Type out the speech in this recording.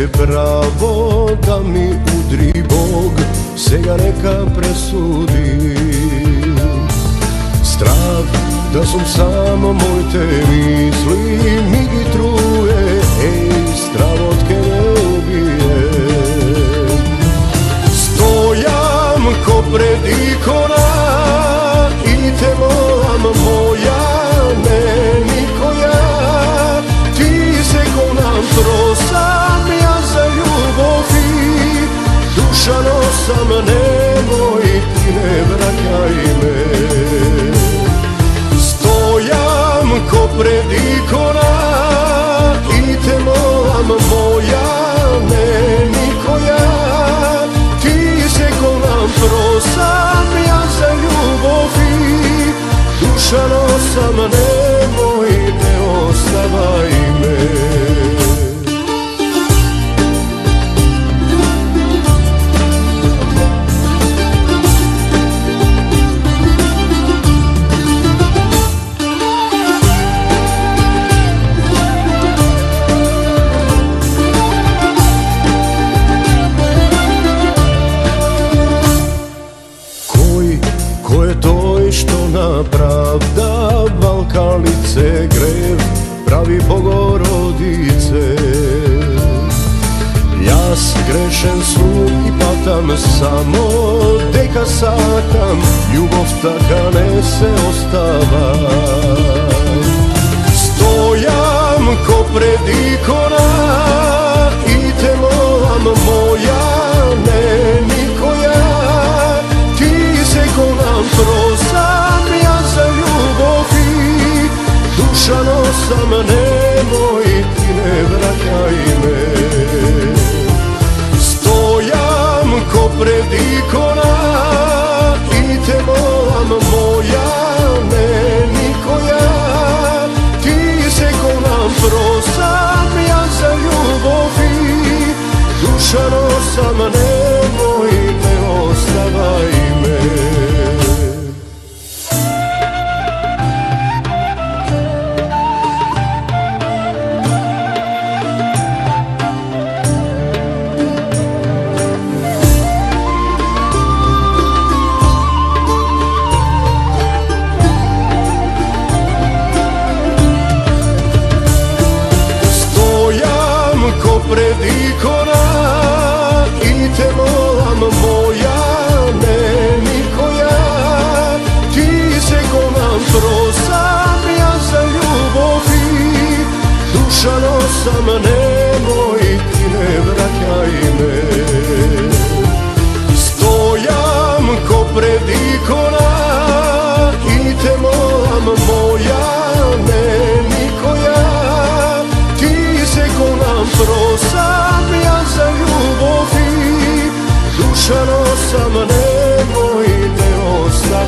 je pravo da mi udri Bog, сега neka presudi. Strah da sam samo moje misli mi gi truje, strah od ke ne ubije. Stojam ko pred ikona i te molam moja, ne nikoja. Ti se ko nam trosam ja za ljubav i duša nosam, nemoj ti ne vraćaj me. Stojam ko pred ikona i te molam moja, ne nikoja. Ti se ko nam trosam ja za ljubav i duša nosam, nemoj ne ostavaj me. Ko je toj što napravda valkalice grev, pravi Bogorodice? Jas grešen su i patam samo deka sakam, ljubov taka ne se ostava. Stojam ko pred ikona i te molam moja, ne nikoja. Ti se ko nam trosam ja za ljubav i duša nosam, nemoj ti ne vraćaj me. Stojam ko pred ikona i te molam moja, ne nikoja. Ti se ko nam trosam ja za ljubav i duša nosam, nemoj ne ostavaj me. Pred ikona i te molam moja, ne nikoja. Ti se ko nam trosam ja za ljubav i duša nosam, nemoj ti ne vraćaj me. Stojam ko pred ikona i te molam moja, ne nikoja. Ti se ko nam trosam ja za ljubav i duša nosam, nemoj ne ostavaj.